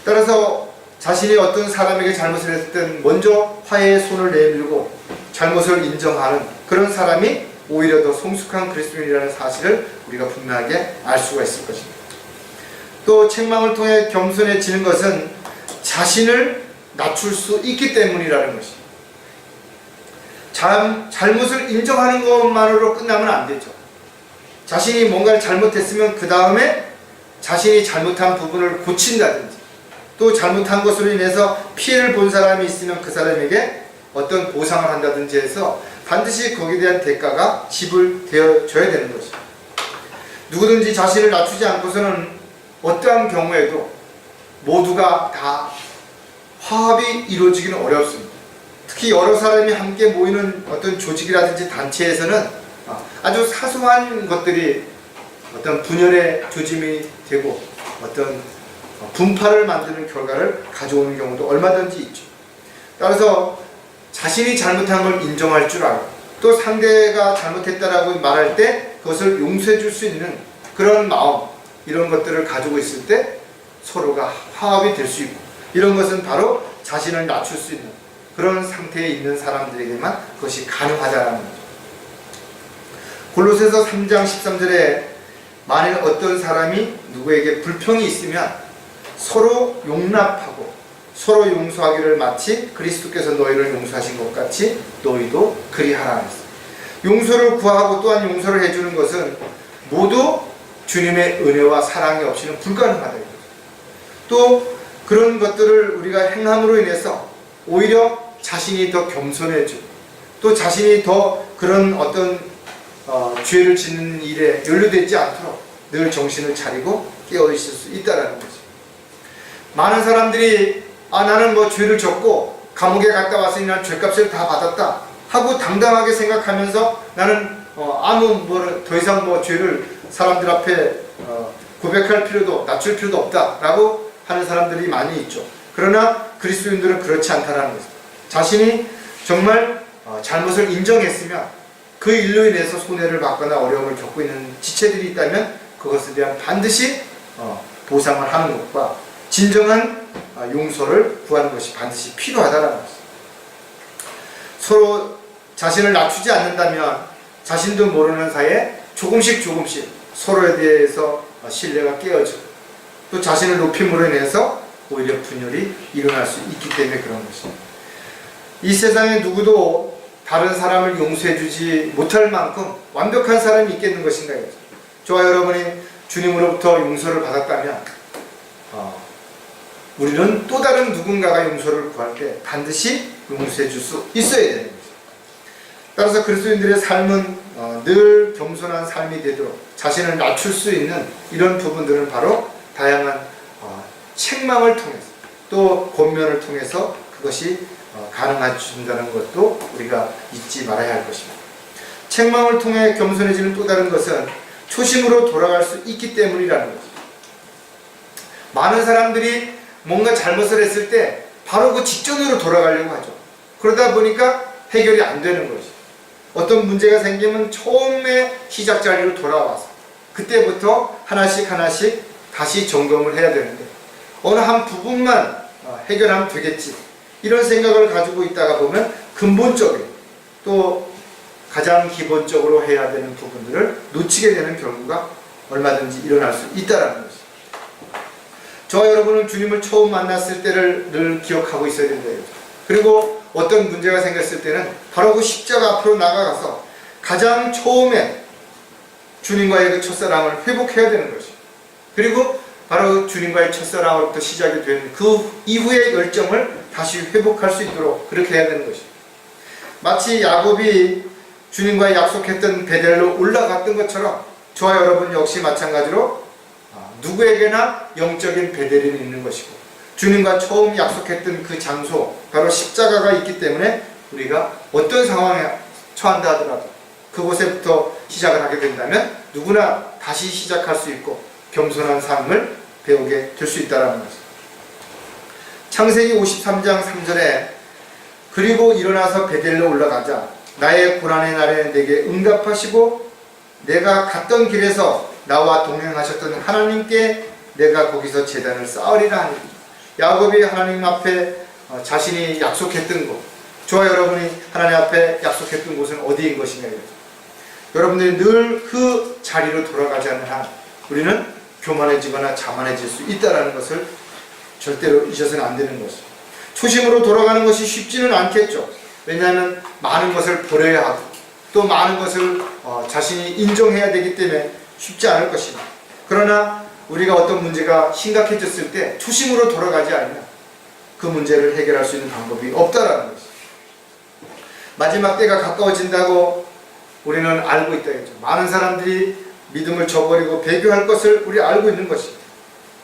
따라서 자신이 어떤 사람에게 잘못을 했을 땐 먼저 화해의 손을 내밀고 잘못을 인정하는 그런 사람이 오히려 더 성숙한 그리스도인이라는 사실을 우리가 분명하게 알 수가 있을 것입니다. 또 책망을 통해 겸손해지는 것은 자신을 낮출 수 있기 때문이라는 것입니다. 잘못을 인정하는 것만으로 끝나면 안 되죠. 자신이 뭔가를 잘못했으면 그 다음에 자신이 잘못한 부분을 고친다든지, 또 잘못한 것으로 인해서 피해를 본 사람이 있으면 그 사람에게 어떤 보상을 한다든지 해서 반드시 거기에 대한 대가가 지불되어져야 되는 것입니다. 누구든지 자신을 낮추지 않고서는 어떠한 경우에도 모두가 다 화합이 이루어지기는 어렵습니다. 특히 여러 사람이 함께 모이는 어떤 조직이라든지 단체에서는 아주 사소한 것들이 어떤 분열의 조짐이 되고 어떤 분파를 만드는 결과를 가져오는 경우도 얼마든지 있죠. 따라서 자신이 잘못한 걸 인정할 줄 알고, 또 상대가 잘못했다라고 말할 때 그것을 용서해 줄 수 있는 그런 마음, 이런 것들을 가지고 있을 때 서로가 화합이 될 수 있고, 이런 것은 바로 자신을 낮출 수 있는 그런 상태에 있는 사람들에게만 그것이 가능하다는 거죠. 골로새서 3장 13절에 만일 어떤 사람이 누구에게 불평이 있으면 서로 용납하고 서로 용서하기를 마치 그리스도께서 너희를 용서하신 것 같이 너희도 그리하라 했습니다. 용서를 구하고 또한 용서를 해주는 것은 모두 주님의 은혜와 사랑이 없이는 불가능하다. 또 그런 것들을 우리가 행함으로 인해서 오히려 자신이 더 겸손해지고, 또 자신이 더 그런 어떤 죄를 짓는 일에 연루되지 않도록 늘 정신을 차리고 깨어있을 수 있다는 거죠. 많은 사람들이 나는 뭐 죄를 졌고 감옥에 갔다 왔으니 난 죄값을 다 받았다 하고 당당하게 생각하면서 나는 더 이상 뭐 죄를 사람들 앞에 고백할 필요도, 낮출 필요도 없다 라고 하는 사람들이 많이 있죠. 그러나 그리스도인들은 그렇지 않다는 것입니다. 자신이 정말 잘못을 인정했으면 그 일로 인해서 손해를 받거나 어려움을 겪고 있는 지체들이 있다면 그것에 대한 반드시 보상을 하는 것과 진정한 용서를 구하는 것이 반드시 필요하다는 것입니다. 서로 자신을 낮추지 않는다면 자신도 모르는 사이에 조금씩 서로에 대해서 신뢰가 깨어지고, 또 자신을 높임으로 인해서 오히려 분열이 일어날 수 있기 때문에 그런 것입니다. 이 세상에 누구도 다른 사람을 용서해주지 못할 만큼 완벽한 사람이 있겠는 것인가요? 저와 여러분이 주님으로부터 용서를 받았다면 우리는 또 다른 누군가가 용서를 구할 때 반드시 용서해 줄 수 있어야 되는 거죠. 따라서 그리스도인들의 삶은 늘 겸손한 삶이 되도록 자신을 낮출 수 있는 이런 부분들은 바로 다양한 책망을 통해서, 또 권면을 통해서 그것이 가능해진다는 것도 우리가 잊지 말아야 할 것입니다. 책망을 통해 겸손해지는 또 다른 것은 초심으로 돌아갈 수 있기 때문이라는 거죠. 많은 사람들이 뭔가 잘못을 했을 때 바로 그 직전으로 돌아가려고 하죠. 그러다 보니까 해결이 안 되는 거죠. 어떤 문제가 생기면 처음에 시작 자리로 돌아와서 그때부터 하나씩 다시 점검을 해야 되는데, 어느 한 부분만 해결하면 되겠지 이런 생각을 가지고 있다가 보면 근본적인, 또 가장 기본적으로 해야 되는 부분들을 놓치게 되는 경우가 얼마든지 일어날 수 있다는 것입니다. 저와 여러분은 주님을 처음 만났을 때를 늘 기억하고 있어야 된다. 그리고 어떤 문제가 생겼을 때는 바로 그 십자가 앞으로 나가가서 가장 처음에 주님과의 그 첫사랑을 회복해야 되는 것입니다. 그리고 바로 주님과의 첫사랑으로부터 시작이 된 그 이후의 열정을 다시 회복할 수 있도록 그렇게 해야 되는 것입니다. 마치 야곱이 주님과 약속했던 베델로 올라갔던 것처럼 저와 여러분 역시 마찬가지로 누구에게나 영적인 베델이 있는 것이고 주님과 처음 약속했던 그 장소 바로 십자가가 있기 때문에 우리가 어떤 상황에 처한다 하더라도 그곳에부터 시작을 하게 된다면 누구나 다시 시작할 수 있고 겸손한 삶을 배우게 될 수 있다는 것입니다. 창세기 53장 3절에 그리고 일어나서 베델로 올라가자 나의 고난의 날에 내게 응답하시고 내가 갔던 길에서 나와 동행하셨던 하나님께 내가 거기서 제단을 쌓으리라 하니 야곱이 하나님 앞에 자신이 약속했던 곳 저와 여러분이 하나님 앞에 약속했던 곳은 어디인 것이냐 여러분들이 늘 그 자리로 돌아가지 않는 한 우리는 교만해지거나 자만해질 수 있다는 것을 절대로 잊어서는 안 되는 것이죠. 초심으로 돌아가는 것이 쉽지는 않겠죠. 왜냐하면 많은 것을 버려야 하고 또 많은 것을 자신이 인정해야 되기 때문에 쉽지 않을 것입니다. 그러나 우리가 어떤 문제가 심각해졌을 때 초심으로 돌아가지 않으면 그 문제를 해결할 수 있는 방법이 없다라는 것입니다. 마지막 때가 가까워진다고 우리는 알고 있다겠죠. 많은 사람들이 믿음을 저버리고 배교할 것을 우리 알고 있는 것입니다.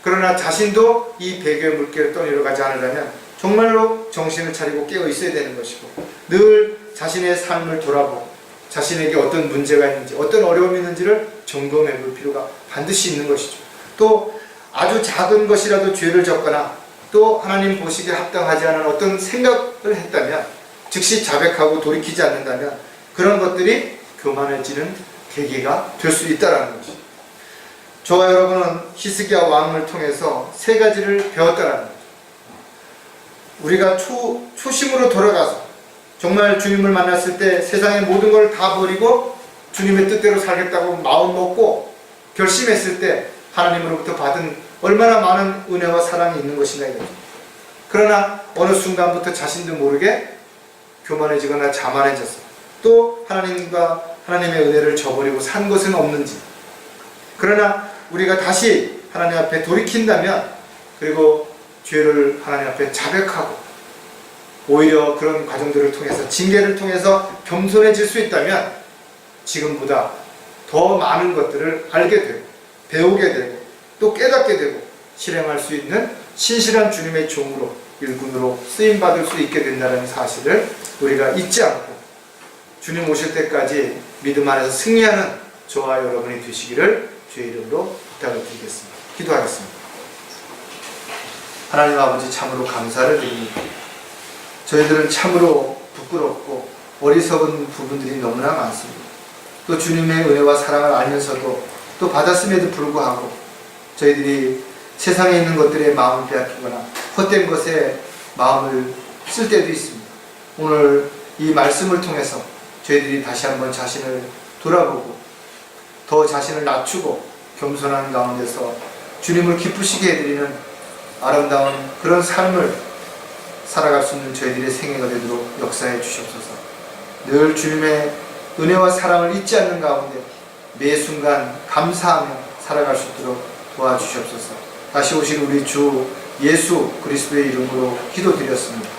그러나 자신도 이 배교의 물길을 떠내려가지 않으려면 정말로 정신을 차리고 깨어 있어야 되는 것이고 늘 자신의 삶을 돌아보고 자신에게 어떤 문제가 있는지 어떤 어려움이 있는지를 점검해 볼 필요가 반드시 있는 것이죠. 또 아주 작은 것이라도 죄를 졌거나 또 하나님 보시기에 합당하지 않은 어떤 생각을 했다면 즉시 자백하고 돌이키지 않는다면 그런 것들이 교만해지는 계기가 될 수 있다는 것이죠. 저와 여러분은 히스기야 왕을 통해서 세 가지를 배웠다는 거죠. 우리가 초심으로 돌아가서 정말 주님을 만났을 때 세상의 모든 걸 다 버리고 주님의 뜻대로 살겠다고 마음 먹고 결심했을 때 하나님으로부터 받은 얼마나 많은 은혜와 사랑이 있는 것인가 이거죠. 그러나 어느 순간부터 자신도 모르게 교만해지거나 자만해졌어. 또 하나님의 은혜를 저버리고 산 것은 없는지. 그러나 우리가 다시 하나님 앞에 돌이킨다면 그리고 죄를 하나님 앞에 자백하고 오히려 그런 과정들을 통해서 징계를 통해서 겸손해질 수 있다면 지금보다 더 많은 것들을 알게 되고 배우게 되고 또 깨닫게 되고 실행할 수 있는 신실한 주님의 종으로 일꾼으로 쓰임받을 수 있게 된다는 사실을 우리가 잊지 않고 주님 오실 때까지 믿음 안에서 승리하는 저와 여러분이 되시기를 주의 이름으로 부탁을 드리겠습니다. 기도하겠습니다. 하나님 아버지 참으로 감사를 드립니다. 저희들은 참으로 부끄럽고 어리석은 부분들이 너무나 많습니다. 또 주님의 은혜와 사랑을 알면서도 또 받았음에도 불구하고 저희들이 세상에 있는 것들에 마음을 빼앗기거나 헛된 것에 마음을 쓸 때도 있습니다. 오늘 이 말씀을 통해서 저희들이 다시 한번 자신을 돌아보고 더 자신을 낮추고 겸손한 가운데서 주님을 기쁘시게 해드리는 아름다운 그런 삶을 살아갈 수 있는 저희들의 생애가 되도록 역사해 주시옵소서. 늘 주님의 은혜와 사랑을 잊지 않는 가운데 매 순간 감사하며 살아갈 수 있도록 도와주시옵소서. 다시 오신 우리 주 예수 그리스도의 이름으로 기도드렸습니다.